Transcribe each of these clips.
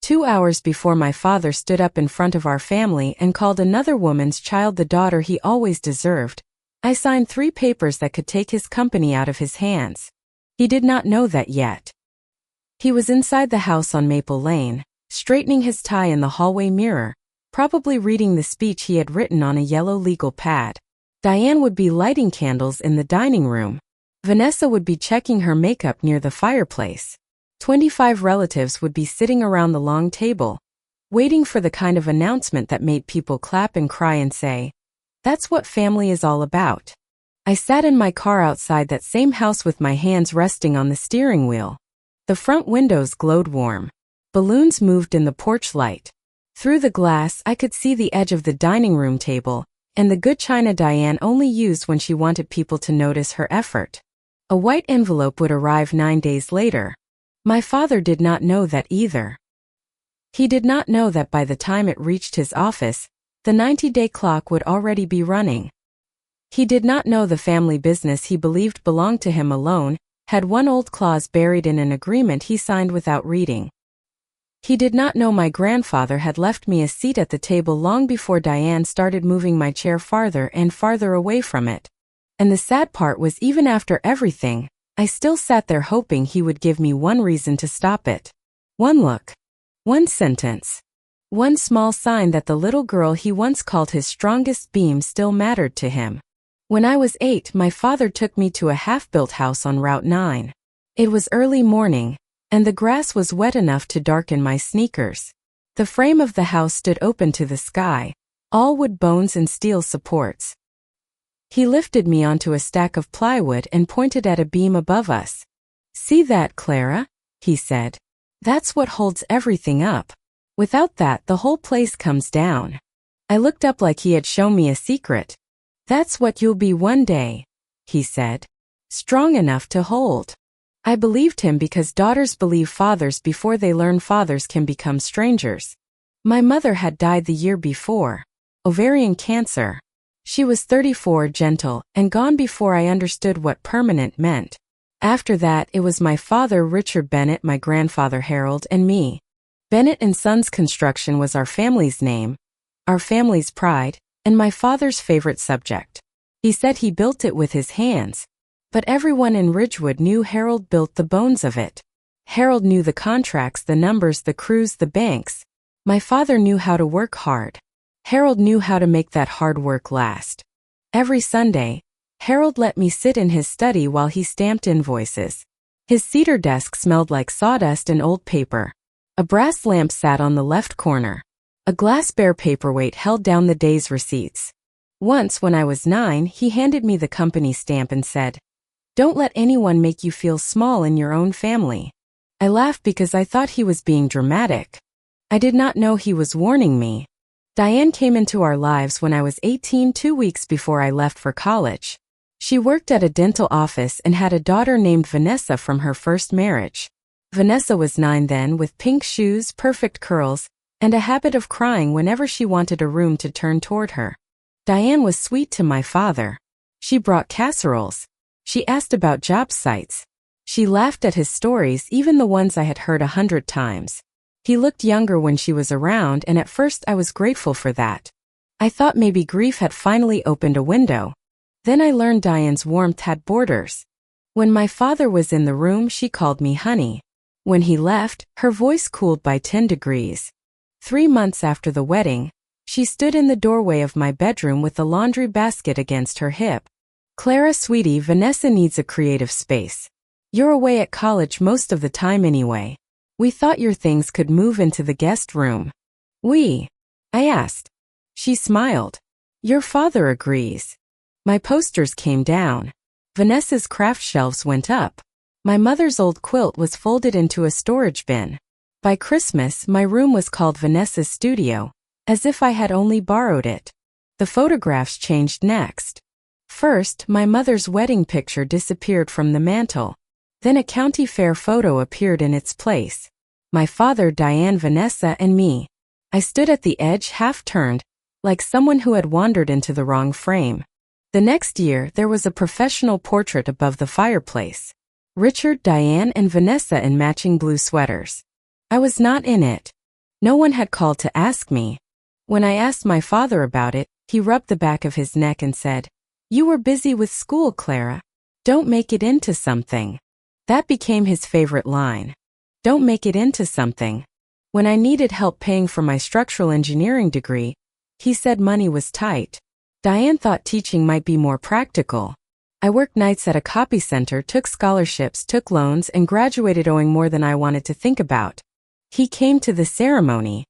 2 hours before my father stood up in front of our family and called another woman's child the daughter he always deserved, I signed 3 papers that could take his company out of his hands. He did not know that yet. He was inside the house on Maple Lane, straightening his tie in the hallway mirror, probably reading the speech he had written on a yellow legal pad. Diane would be lighting candles in the dining room. Vanessa would be checking her makeup near the fireplace. 25 relatives would be sitting around the long table, waiting for the kind of announcement that made people clap and cry and say, "That's what family is all about." I sat in my car outside that same house with my hands resting on the steering wheel. The front windows glowed warm. Balloons moved in the porch light. Through the glass, I could see the edge of the dining room table, and the good china Diane only used when she wanted people to notice her effort. A white envelope would arrive 9 days later. My father did not know that either. He did not know that by the time it reached his office, the 90-day clock would already be running. He did not know the family business he believed belonged to him alone had one old clause buried in an agreement he signed without reading. He did not know my grandfather had left me a seat at the table long before Diane started moving my chair farther and farther away from it. And the sad part was even after everything, I still sat there hoping he would give me one reason to stop it. One look. One sentence. One small sign that the little girl he once called his strongest beam still mattered to him. When I was 8, my father took me to a half-built house on Route 9. It was early morning, and the grass was wet enough to darken my sneakers. The frame of the house stood open to the sky, all wood bones and steel supports. He lifted me onto a stack of plywood and pointed at a beam above us. "See that, Clara?" he said. "That's what holds everything up. Without that, the whole place comes down." I looked up like he had shown me a secret. "That's what you'll be one day," he said. "Strong enough to hold." I believed him because daughters believe fathers before they learn fathers can become strangers. My mother had died the year before. Ovarian cancer. She was 34, gentle, and gone before I understood what permanent meant. After that, it was my father Richard Bennett, my grandfather Harold, and me. Bennett and Sons Construction was our family's name, our family's pride, and my father's favorite subject. He said he built it with his hands, but everyone in Ridgewood knew Harold built the bones of it. Harold knew the contracts, the numbers, the crews, the banks. My father knew how to work hard. Harold knew how to make that hard work last. Every Sunday, Harold let me sit in his study while he stamped invoices. His cedar desk smelled like sawdust and old paper. A brass lamp sat on the left corner. A glass bear paperweight held down the day's receipts. Once, when I was 9, he handed me the company stamp and said, "Don't let anyone make you feel small in your own family." I laughed because I thought he was being dramatic. I did not know he was warning me. Diane came into our lives when I was 18, 2 weeks before I left for college. She worked at a dental office and had a daughter named Vanessa from her first marriage. Vanessa was 9 then, with pink shoes, perfect curls, and a habit of crying whenever she wanted a room to turn toward her. Diane was sweet to my father. She brought casseroles. She asked about job sites. She laughed at his stories, even the ones I had heard 100 times. He looked younger when she was around, and at first I was grateful for that. I thought maybe grief had finally opened a window. Then I learned Diane's warmth had borders. When my father was in the room, she called me honey. When he left, her voice cooled by 10 degrees. 3 months after the wedding, she stood in the doorway of my bedroom with the laundry basket against her hip. "Clara, sweetie, Vanessa needs a creative space. You're away at college most of the time anyway. We thought your things could move into the guest room." "We?" I asked. She smiled. "Your father agrees." My posters came down. Vanessa's craft shelves went up. My mother's old quilt was folded into a storage bin. By Christmas, my room was called Vanessa's studio, as if I had only borrowed it. The photographs changed next. First, my mother's wedding picture disappeared from the mantel. Then a county fair photo appeared in its place. My father, Diane, Vanessa, and me. I stood at the edge, half-turned, like someone who had wandered into the wrong frame. The next year, there was a professional portrait above the fireplace. Richard, Diane, and Vanessa in matching blue sweaters. I was not in it. No one had called to ask me. When I asked my father about it, he rubbed the back of his neck and said, "You were busy with school, Clara. Don't make it into something." That became his favorite line. Don't make it into something. When I needed help paying for my structural engineering degree, he said money was tight. Diane thought teaching might be more practical. I worked nights at a copy center, took scholarships, took loans, and graduated owing more than I wanted to think about. He came to the ceremony.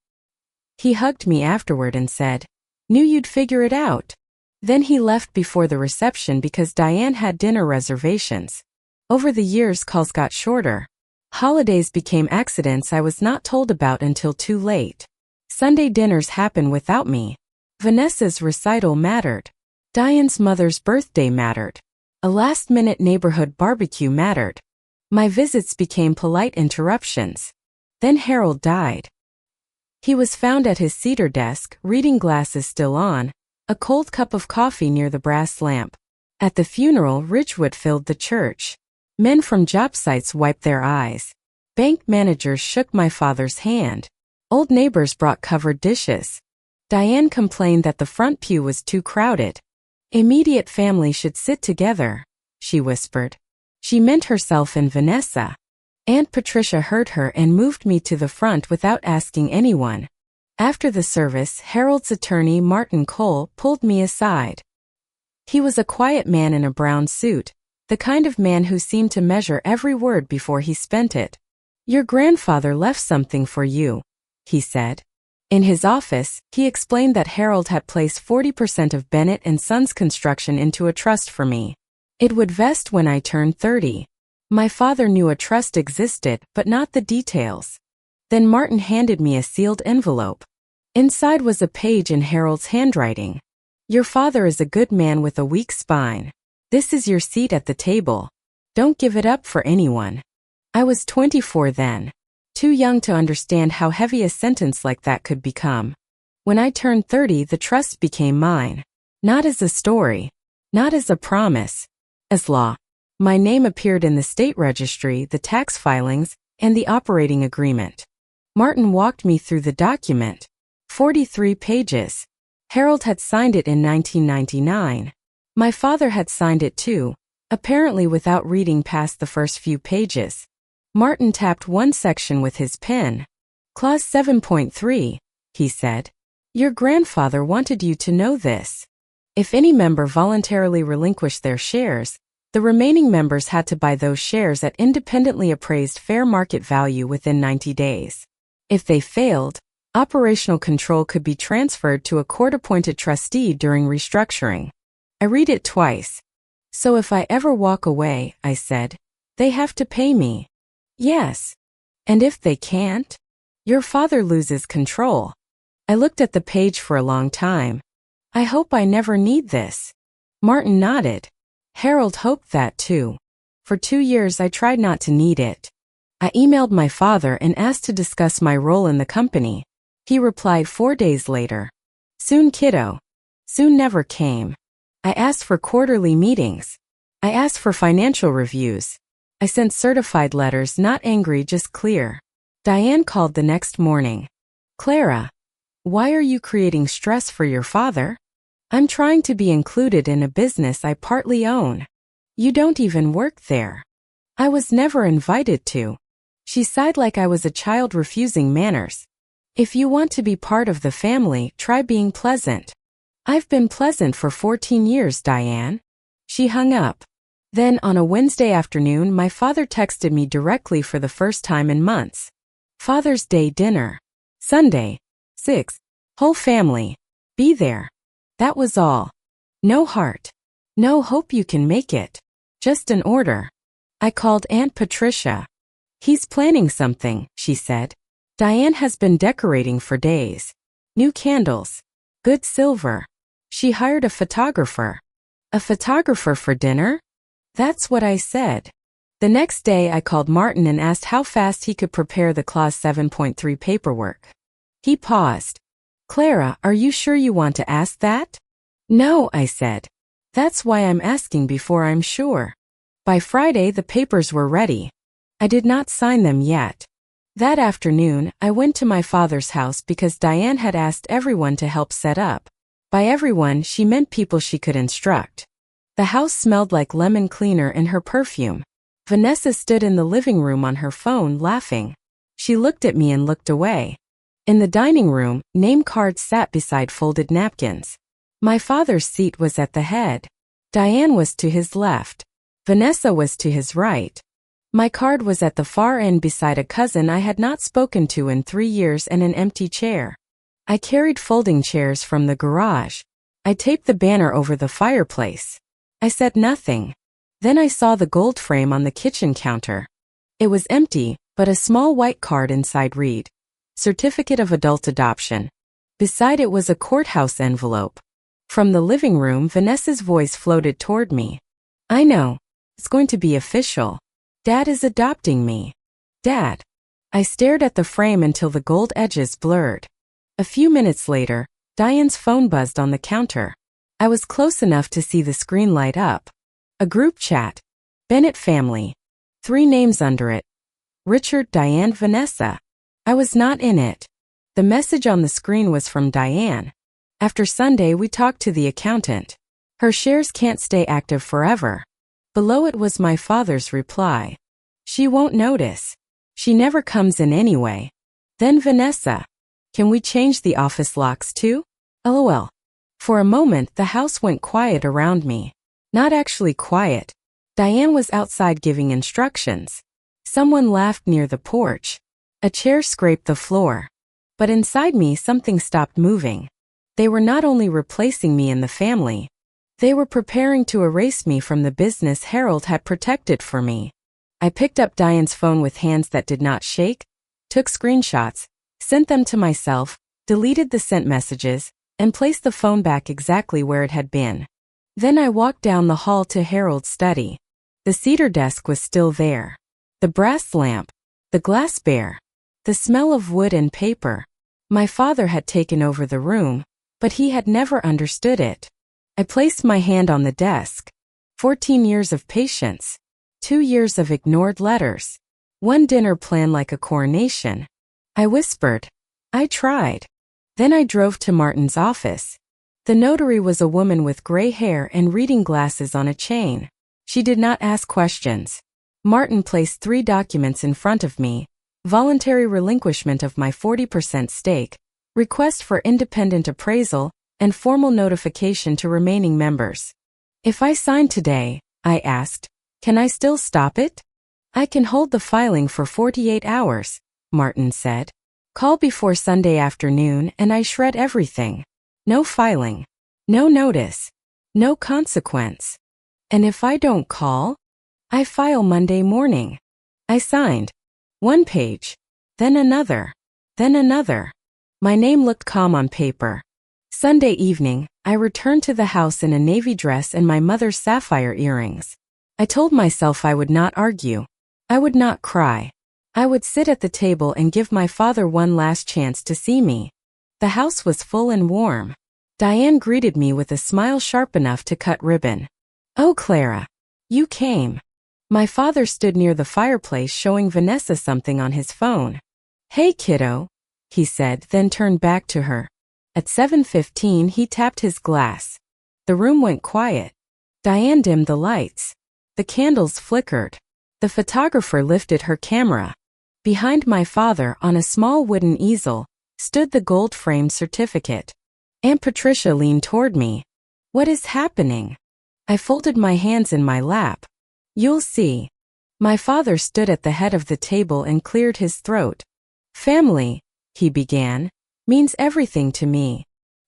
He hugged me afterward and said, "Knew you'd figure it out." Then he left before the reception because Diane had dinner reservations. Over the years, calls got shorter. Holidays became accidents I was not told about until too late. Sunday dinners happen without me. Vanessa's recital mattered. Diane's mother's birthday mattered. A last-minute neighborhood barbecue mattered. My visits became polite interruptions. Then Harold died. He was found at his cedar desk, reading glasses still on, a cold cup of coffee near the brass lamp. At the funeral, Ridgewood filled the church. Men from job sites wiped their eyes. Bank managers shook my father's hand. Old neighbors brought covered dishes. Diane complained that the front pew was too crowded. Immediate family should sit together, she whispered. She meant herself and Vanessa. Aunt Patricia heard her and moved me to the front without asking anyone. After the service, Harold's attorney, Martin Cole, pulled me aside. He was a quiet man in a brown suit, the kind of man who seemed to measure every word before he spent it. "Your grandfather left something for you," he said. In his office, he explained that Harold had placed 40% of Bennett and Sons construction into a trust for me. It would vest when I turned 30. My father knew a trust existed, but not the details. Then Martin handed me a sealed envelope. Inside was a page in Harold's handwriting. "Your father is a good man with a weak spine. This is your seat at the table. Don't give it up for anyone." I was 24 then. Too young to understand how heavy a sentence like that could become. When I turned 30, the trust became mine. Not as a story. Not as a promise. As law. My name appeared in the state registry, the tax filings, and the operating agreement. Martin walked me through the document. 43 pages. Harold had signed it in 1999. My father had signed it too, apparently without reading past the first few pages. Martin tapped one section with his pen. "Clause 7.3, he said. "Your grandfather wanted you to know this. If any member voluntarily relinquished their shares, the remaining members had to buy those shares at independently appraised fair market value within 90 days. If they failed, operational control could be transferred to a court-appointed trustee during restructuring." I read it twice. "So if I ever walk away," I said, "they have to pay me." "Yes. And if they can't? Your father loses control." I looked at the page for a long time. "I hope I never need this." Martin nodded. Harold hoped that too. For 2 years I tried not to need it. I emailed my father and asked to discuss my role in the company. He replied 4 days later. "Soon, kiddo." Soon never came. I asked for quarterly meetings. I asked for financial reviews. I sent certified letters, not angry, just clear. Diane called the next morning. "Clara, why are you creating stress for your father? I'm trying to be included in a business I partly own. You don't even work there." I was never invited to. She sighed like I was a child refusing manners. "If you want to be part of the family, try being pleasant." "I've been pleasant for 14 years, Diane." She hung up. Then, on a Wednesday afternoon, my father texted me directly for the first time in months. "Father's Day dinner. Sunday, 6. Whole family. Be there." That was all. No heart. No hope you can make it. Just an order. I called Aunt Patricia. "He's planning something," she said. "Diane has been decorating for days. New candles. Good silver. She hired a photographer." "A photographer for dinner?" That's what I said. The next day I called Martin and asked how fast he could prepare the Clause 7.3 paperwork. He paused. "Clara, are you sure you want to ask that?" "No," I said. "That's why I'm asking before I'm sure." By Friday the papers were ready. I did not sign them yet. That afternoon, I went to my father's house because Diane had asked everyone to help set up. By everyone, she meant people she could instruct. The house smelled like lemon cleaner and her perfume. Vanessa stood in the living room on her phone, laughing. She looked at me and looked away. In the dining room, name cards sat beside folded napkins. My father's seat was at the head. Diane was to his left. Vanessa was to his right. My card was at the far end beside a cousin I had not spoken to in 3 years and an empty chair. I carried folding chairs from the garage. I taped the banner over the fireplace. I said nothing. Then I saw the gold frame on the kitchen counter. It was empty, but a small white card inside read, "Certificate of Adult Adoption." Beside it was a courthouse envelope. From the living room, Vanessa's voice floated toward me. "I know. It's going to be official. Dad is adopting me. Dad." I stared at the frame until the gold edges blurred. A few minutes later, Diane's phone buzzed on the counter. I was close enough to see the screen light up. A group chat. Bennett family. 3 names under it. Richard, Diane, Vanessa. I was not in it. The message on the screen was from Diane. "After Sunday, we talked to the accountant. Her shares can't stay active forever." Below it was my father's reply. "She won't notice. She never comes in anyway." Then Vanessa. "Can we change the office locks too? LOL. For a moment, the house went quiet around me. Not actually quiet. Diane was outside giving instructions. Someone laughed near the porch. A chair scraped the floor. But inside me, something stopped moving. They were not only replacing me in the family, they were preparing to erase me from the business Harold had protected for me. I picked up Diane's phone with hands that did not shake, took screenshots, sent them to myself, deleted the sent messages, and placed the phone back exactly where it had been. Then I walked down the hall to Harold's study. The cedar desk was still there. The brass lamp, the glass bear, the smell of wood and paper. My father had taken over the room, but he had never understood it. I placed my hand on the desk. 14 years of patience. 2 years of ignored letters. 1 dinner planned like a coronation. I whispered. I tried. Then I drove to Martin's office. The notary was a woman with gray hair and reading glasses on a chain. She did not ask questions. Martin placed 3 documents in front of me: voluntary relinquishment of my 40% stake, request for independent appraisal, and formal notification to remaining members. "If I sign today," I asked, "can I still stop it?" "I can hold the filing for 48 hours, Martin said. "Call before Sunday afternoon and I shred everything. No filing. No notice. No consequence. And if I don't call, I file Monday morning." I signed. 1 page. Then another. Then another. My name looked calm on paper. Sunday evening, I returned to the house in a navy dress and my mother's sapphire earrings. I told myself I would not argue. I would not cry. I would sit at the table and give my father one last chance to see me. The house was full and warm. Diane greeted me with a smile sharp enough to cut ribbon. "Oh, Clara. You came." My father stood near the fireplace showing Vanessa something on his phone. "Hey, kiddo," he said, then turned back to her. At 7:15, he tapped his glass. The room went quiet. Diane dimmed the lights. The candles flickered. The photographer lifted her camera. Behind my father, on a small wooden easel, stood the gold-framed certificate. Aunt Patricia leaned toward me. "What is happening?" I folded my hands in my lap. "You'll see." My father stood at the head of the table and cleared his throat. "Family," he began, "means everything to me."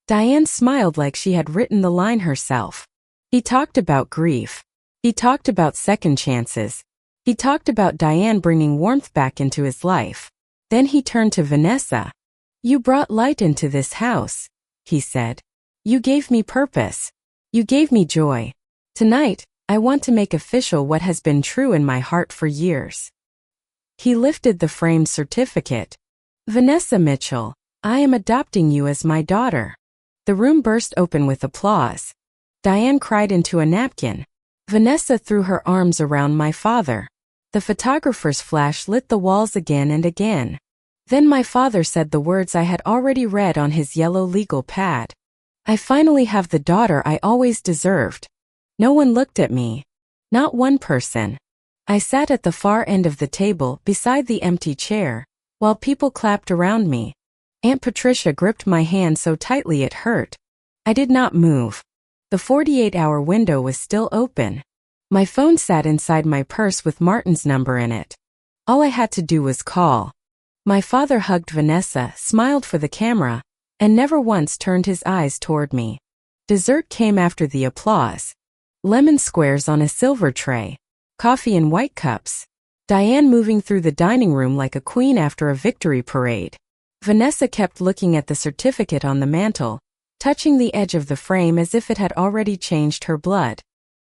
Diane smiled like she had written the line herself. He talked about grief. He talked about second chances. He talked about Diane bringing warmth back into his life. Then he turned to Vanessa. "You brought light into this house," he said. "You gave me purpose. You gave me joy. Tonight, I want to make official what has been true in my heart for years." He lifted the framed certificate. "Vanessa Mitchell, I am adopting you as my daughter." The room burst open with applause. Diane cried into a napkin. Vanessa threw her arms around my father. The photographer's flash lit the walls again and again. Then my father said the words I had already read on his yellow legal pad. I finally have the daughter I always deserved. No one looked at me. Not one person. I sat at the far end of the table beside the empty chair, while people clapped around me. Aunt Patricia gripped my hand so tightly it hurt. I did not move. The 48-hour window was still open. My phone sat inside my purse with Martin's number in it. All I had to do was call. My father hugged Vanessa, smiled for the camera, and never once turned his eyes toward me. Dessert came after the applause. Lemon squares on a silver tray. Coffee in white cups. Diane moving through the dining room like a queen after a victory parade. Vanessa kept looking at the certificate on the mantel, touching the edge of the frame as if it had already changed her blood.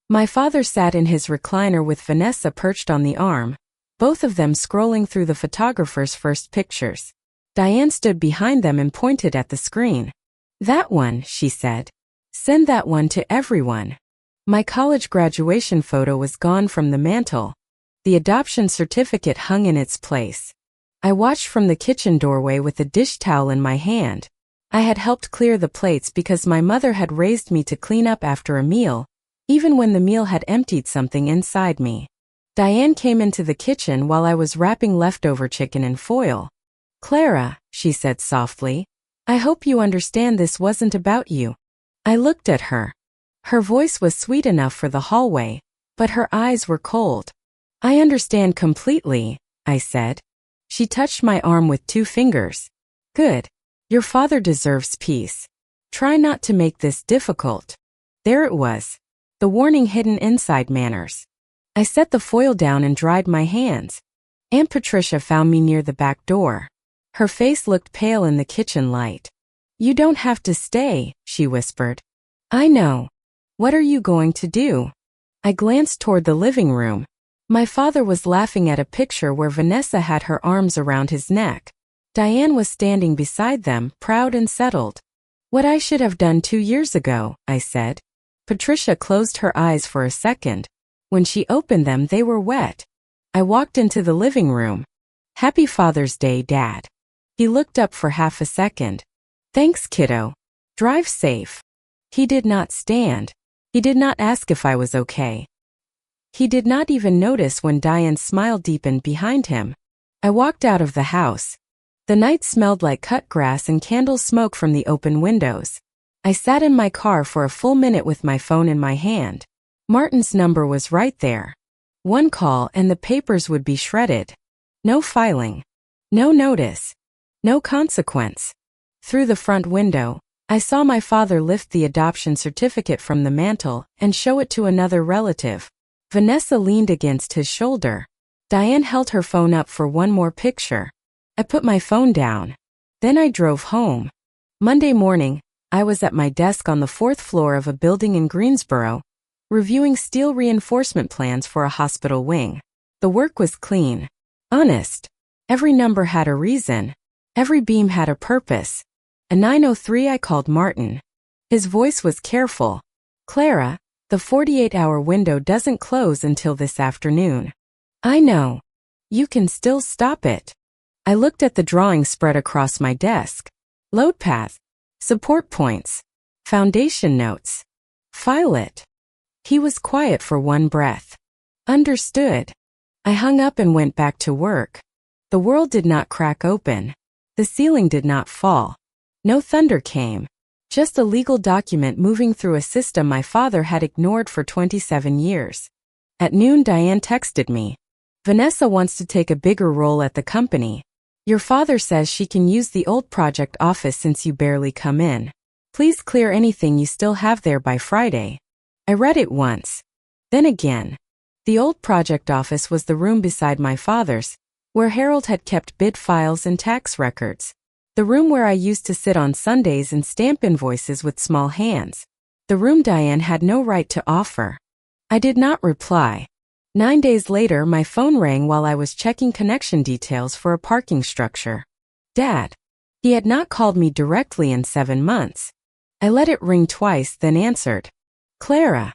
My father sat in his recliner with Vanessa perched on the arm, both of them scrolling through the photographer's first pictures. Diane stood behind them and pointed at the screen. "That one," she said. "Send that one to everyone." My college graduation photo was gone from the mantel. The adoption certificate hung in its place. I watched from the kitchen doorway with a dish towel in my hand. I had helped clear the plates because my mother had raised me to clean up after a meal, even when the meal had emptied something inside me. Diane came into the kitchen while I was wrapping leftover chicken in foil. "Clara," she said softly, "I hope you understand this wasn't about you." I looked at her. Her voice was sweet enough for the hallway, but her eyes were cold. "I understand completely," I said. She touched my arm with 2 fingers. "Good. Your father deserves peace. Try not to make this difficult." There it was. The warning hidden inside manners. I set the foil down and dried my hands. Aunt Patricia found me near the back door. Her face looked pale in the kitchen light. "You don't have to stay," she whispered. "I know. What are you going to do?" I glanced toward the living room. My father was laughing at a picture where Vanessa had her arms around his neck. Diane was standing beside them, proud and settled. "What I should have done 2 years ago," I said. Patricia closed her eyes for a second. When she opened them, they were wet. I walked into the living room. "Happy Father's Day, Dad." He looked up for half a second. "Thanks, kiddo. Drive safe." He did not stand. He did not ask if I was okay. He did not even notice when Diane's smile deepened behind him. I walked out of the house. The night smelled like cut grass and candle smoke from the open windows. I sat in my car for a full minute with my phone in my hand. Martin's number was right there. One call and the papers would be shredded. No filing. No notice. No consequence. Through the front window, I saw my father lift the adoption certificate from the mantel and show it to another relative. Vanessa leaned against his shoulder. Diane held her phone up for one more picture. I put my phone down. Then I drove home. Monday morning, I was at my desk on the 4th floor of a building in Greensboro, reviewing steel reinforcement plans for a hospital wing. The work was clean. Honest. Every number had a reason. Every beam had a purpose. At 9:03 I called Martin. His voice was careful. "Clara, the 48-hour window doesn't close until this afternoon." "I know. You can still stop it." I looked at the drawing spread across my desk. Load path. Support points. Foundation notes. File it. He was quiet for one breath. Understood. I hung up and went back to work. The world did not crack open. The ceiling did not fall. No thunder came. Just a legal document moving through a system my father had ignored for 27 years. At noon, Diane texted me. "Vanessa wants to take a bigger role at the company. Your father says she can use the old project office since you barely come in. Please clear anything you still have there by Friday." I read it once. Then again. The old project office was the room beside my father's, where Harold had kept bid files and tax records. The room where I used to sit on Sundays and stamp invoices with small hands. The room Diane had no right to offer. I did not reply. 9 days later, my phone rang while I was checking connection details for a parking structure. Dad. He had not called me directly in 7 months. I let it ring twice, then answered. "Clara."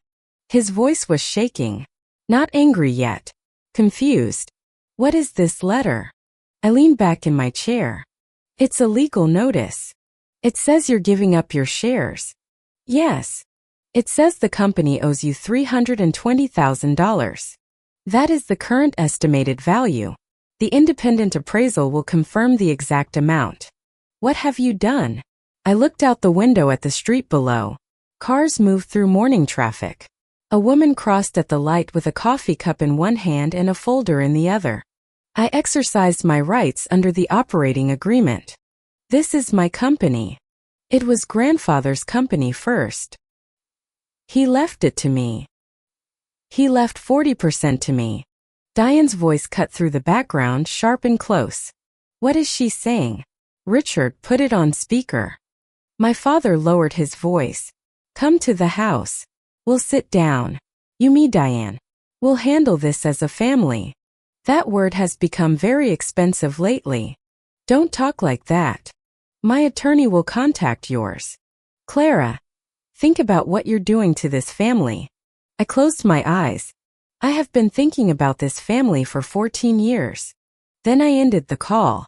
His voice was shaking. Not angry yet. confused. What is this letter? I leaned back in my chair. It's a legal notice. It says you're giving up your shares. Yes. It says the company owes you $320,000. That is the current estimated value. The independent appraisal will confirm the exact amount. What have you done? I looked out the window at the street below. Cars moved through morning traffic. A woman crossed at the light with a coffee cup in one hand and a folder in the other. I exercised my rights under the operating agreement. This is my company. It was grandfather's company first. He left it to me. He left 40% to me. Diane's voice cut through the background, sharp and close. What is she saying? Richard put it on speaker. My father lowered his voice. Come to the house. We'll sit down. You, me, Diane. We'll handle this as a family. That word has become very expensive lately. Don't talk like that. My attorney will contact yours. Clara, think about what you're doing to this family. I closed my eyes. I have been thinking about this family for 14 years. Then I ended the call.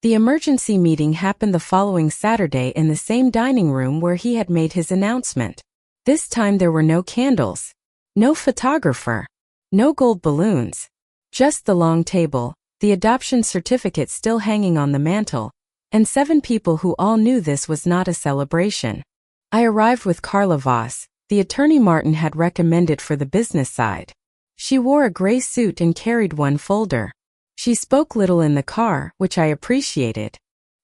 The emergency meeting happened the following Saturday in the same dining room where he had made his announcement. This time there were no candles, no photographer, no gold balloons, just the long table, the adoption certificate still hanging on the mantel, and 7 people who all knew this was not a celebration. I arrived with Carla Voss, the attorney Martin had recommended for the business side. She wore a gray suit and carried one folder. She spoke little in the car, which I appreciated.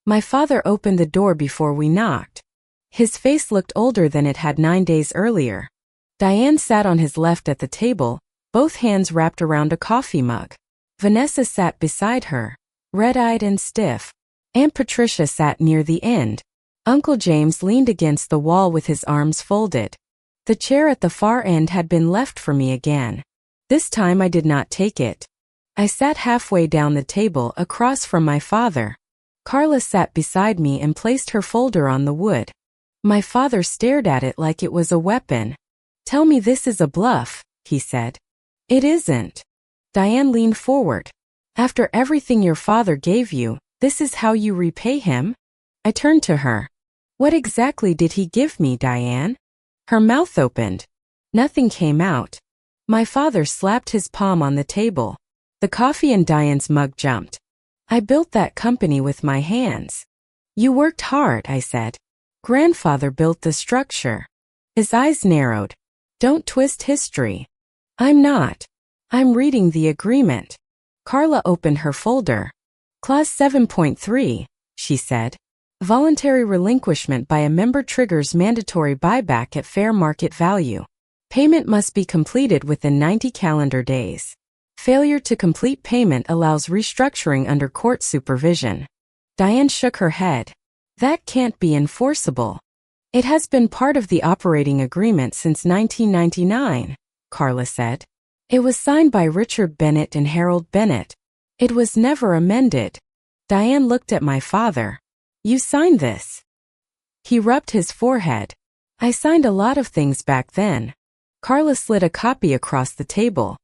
My father opened the door before we knocked. His face looked older than it had 9 days earlier. Diane sat on his left at the table, both hands wrapped around a coffee mug. Vanessa sat beside her, red-eyed and stiff. Aunt Patricia sat near the end. Uncle James leaned against the wall with his arms folded. The chair at the far end had been left for me again. This time I did not take it. I sat halfway down the table across from my father. Carla sat beside me and placed her folder on the wood. My father stared at it like it was a weapon. Tell me this is a bluff, he said. It isn't. Diane leaned forward. After everything your father gave you, this is how you repay him? I turned to her. What exactly did he give me, Diane? Her mouth opened. Nothing came out. My father slapped his palm on the table. The coffee in Diane's mug jumped. I built that company with my hands. You worked hard, I said. Grandfather built the structure. His eyes narrowed. Don't twist history. I'm not. I'm reading the agreement. Carla opened her folder. Clause 7.3, she said. Voluntary relinquishment by a member triggers mandatory buyback at fair market value. Payment must be completed within 90 calendar days. Failure to complete payment allows restructuring under court supervision. Diane shook her head. That can't be enforceable. It has been part of the operating agreement since 1999, Carla said. It was signed by Richard Bennett and Harold Bennett. It was never amended. Diane looked at my father. You signed this. He rubbed his forehead. I signed a lot of things back then. Carla slid a copy across the table.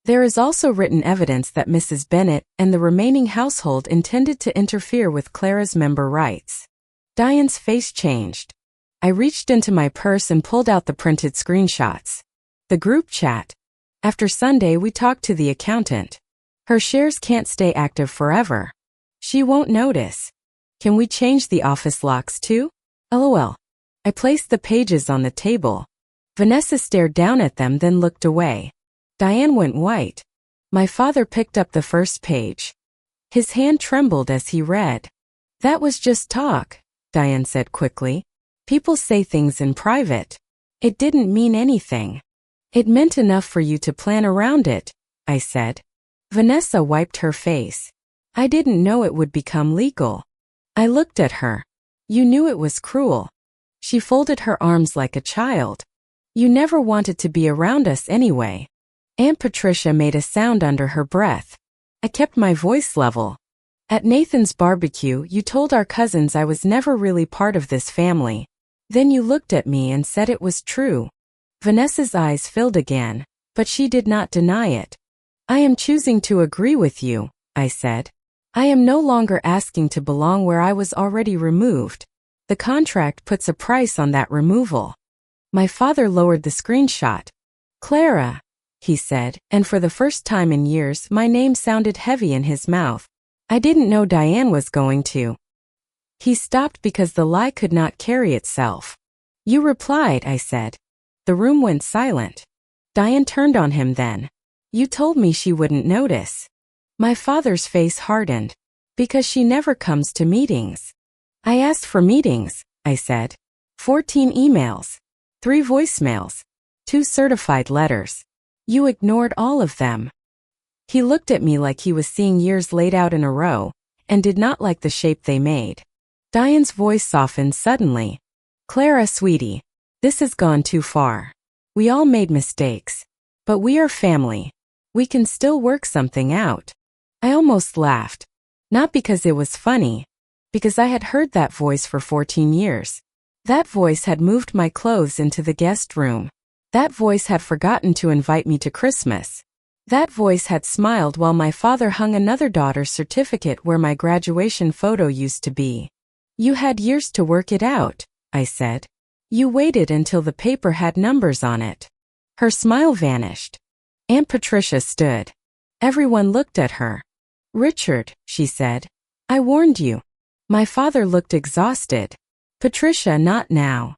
There is also written evidence that Mrs. Bennett and the remaining household intended to interfere with Clara's member rights. Diane's face changed. I reached into my purse and pulled out the printed screenshots. The group chat. After Sunday, we talked to the accountant. Her shares can't stay active forever. She won't notice. Can we change the office locks too? LOL. I placed the pages on the table. Vanessa stared down at them, then looked away. Diane went white. My father picked up the first page. His hand trembled as he read. That was just talk, Diane said quickly. People say things in private. It didn't mean anything. It meant enough for you to plan around it, I said. Vanessa wiped her face. I didn't know it would become legal. I looked at her. You knew it was cruel. She folded her arms like a child. You never wanted to be around us anyway. Aunt Patricia made a sound under her breath. I kept my voice level. At Nathan's barbecue, you told our cousins I was never really part of this family. Then you looked at me and said it was true. Vanessa's eyes filled again, but she did not deny it. I am choosing to agree with you, I said. I am no longer asking to belong where I was already removed. The contract puts a price on that removal. My father lowered the screenshot. Clara, he said, and for the first time in years my name sounded heavy in his mouth. I didn't know Diane was going to. He stopped because the lie could not carry itself. You replied, I said. The room went silent. Diane turned on him then. You told me she wouldn't notice. My father's face hardened. Because she never comes to meetings. I asked for meetings, I said. 14 emails. 3 voicemails. 2 certified letters. You ignored all of them. He looked at me like he was seeing years laid out in a row, and did not like the shape they made. Diane's voice softened suddenly. Clara, sweetie, this has gone too far. We all made mistakes. But we are family. We can still work something out. I almost laughed. Not because it was funny. Because I had heard that voice for 14 years. That voice had moved my clothes into the guest room. That voice had forgotten to invite me to Christmas. That voice had smiled while my father hung another daughter's certificate where my graduation photo used to be. You had years to work it out, I said. You waited until the paper had numbers on it. Her smile vanished. Aunt Patricia stood. Everyone looked at her. Richard, she said. I warned you. My father looked exhausted. Patricia, not now.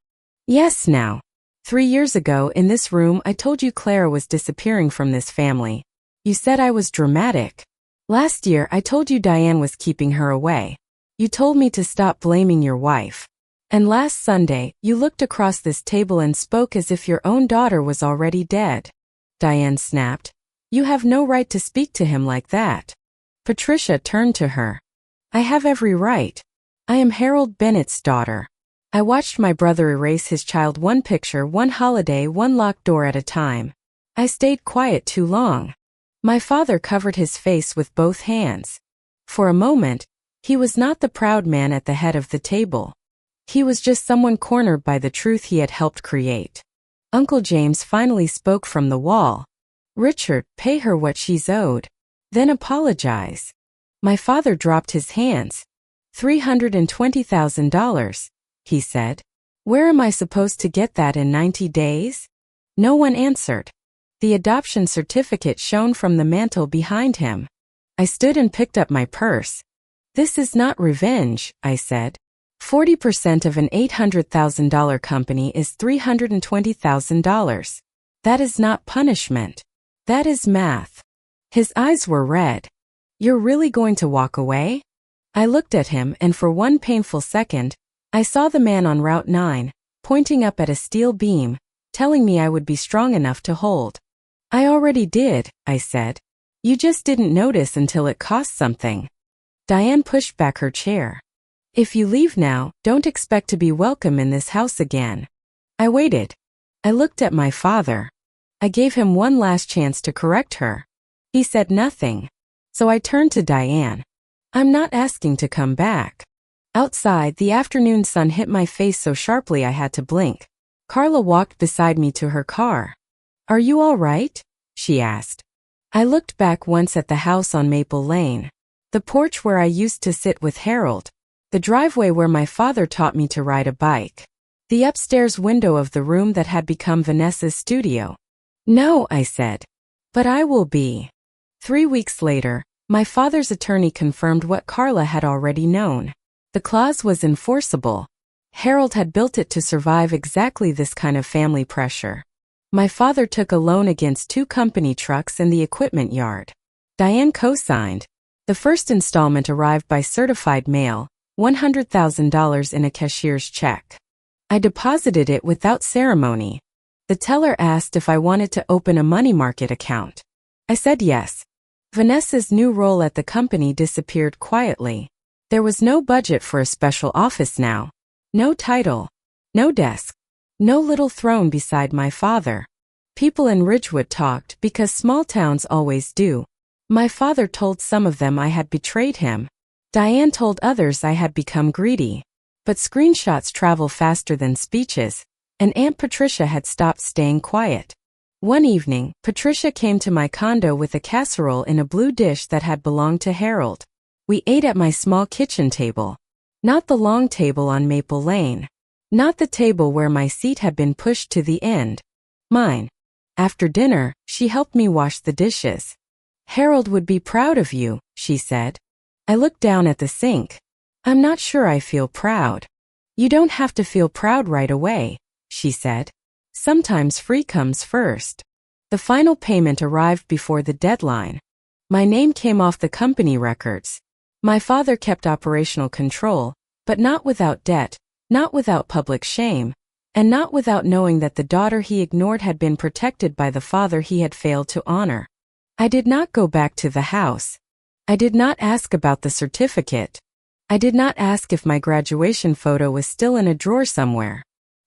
Yes, now. 3 years ago in this room I told you Clara was disappearing from this family. You said I was dramatic. Last year I told you Diane was keeping her away. You told me to stop blaming your wife. And last Sunday, you looked across this table and spoke as if your own daughter was already dead. Diane snapped. You have no right to speak to him like that. Patricia turned to her. I have every right. I am Harold Bennett's daughter. I watched my brother erase his child one picture, one holiday, one locked door at a time. I stayed quiet too long. My father covered his face with both hands. For a moment, he was not the proud man at the head of the table. He was just someone cornered by the truth he had helped create. Uncle James finally spoke from the wall. Richard, pay her what she's owed. Then apologize. My father dropped his hands. $320,000, he said. Where am I supposed to get that in 90 days? No one answered. The adoption certificate shone from the mantel behind him. I stood and picked up my purse. This is not revenge, I said. 40% of an $800,000 company is $320,000. That is not punishment. That is math. His eyes were red. You're really going to walk away? I looked at him and for one painful second, I saw the man on Route 9, pointing up at a steel beam, telling me I would be strong enough to hold. I already did, I said. You just didn't notice until it cost something. Diane pushed back her chair. If you leave now, don't expect to be welcome in this house again. I waited. I looked at my father. I gave him one last chance to correct her. He said nothing. So I turned to Diane. I'm not asking to come back. Outside, the afternoon sun hit my face so sharply I had to blink. Carla walked beside me to her car. Are you all right? She asked. I looked back once at the house on Maple Lane. The porch where I used to sit with Harold. The driveway where my father taught me to ride a bike. The upstairs window of the room that had become Vanessa's studio. No, I said. But I will be. 3 weeks later, my father's attorney confirmed what Carla had already known. The clause was enforceable. Harold had built it to survive exactly this kind of family pressure. My father took a loan against 2 company trucks and the equipment yard. Diane co-signed. The first installment arrived by certified mail, $100,000 in a cashier's check. I deposited it without ceremony. The teller asked if I wanted to open a money market account. I said yes. Vanessa's new role at the company disappeared quietly. There was no budget for a special office now. No title. No desk. No little throne beside my father. People in Ridgewood talked because small towns always do. My father told some of them I had betrayed him. Diane told others I had become greedy. But screenshots travel faster than speeches, and Aunt Patricia had stopped staying quiet. One evening, Patricia came to my condo with a casserole in a blue dish that had belonged to Harold. We ate at my small kitchen table. Not the long table on Maple Lane. Not the table where my seat had been pushed to the end. Mine. After dinner, she helped me wash the dishes. "Harold would be proud of you," she said. I looked down at the sink. "I'm not sure I feel proud." "You don't have to feel proud right away," she said. "Sometimes free comes first." The final payment arrived before the deadline. My name came off the company records. My father kept operational control, but not without debt, not without public shame, and not without knowing that the daughter he ignored had been protected by the father he had failed to honor. I did not go back to the house. I did not ask about the certificate. I did not ask if my graduation photo was still in a drawer somewhere.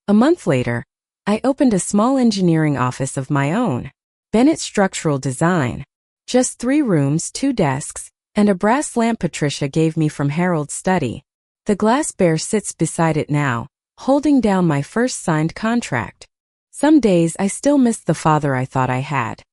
A month later, I opened a small engineering office of my own. Bennett Structural Design. Just 3 rooms, 2 desks, and a brass lamp Patricia gave me from Harold's study. The glass bear sits beside it now, holding down my first signed contract. Some days I still miss the father I thought I had.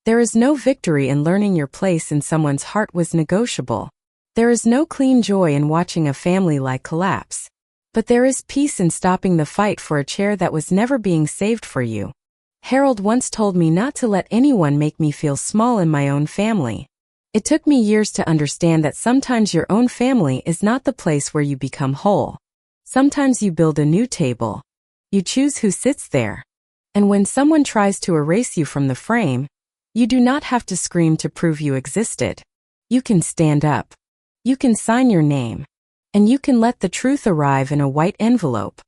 There is no victory in learning your place in someone's heart was negotiable. There is no clean joy in watching a family life collapse. But there is peace in stopping the fight for a chair that was never being saved for you. Harold once told me not to let anyone make me feel small in my own family. It took me years to understand that sometimes your own family is not the place where you become whole. Sometimes you build a new table. You choose who sits there. And when someone tries to erase you from the frame, you do not have to scream to prove you existed. You can stand up. You can sign your name. And you can let the truth arrive in a white envelope.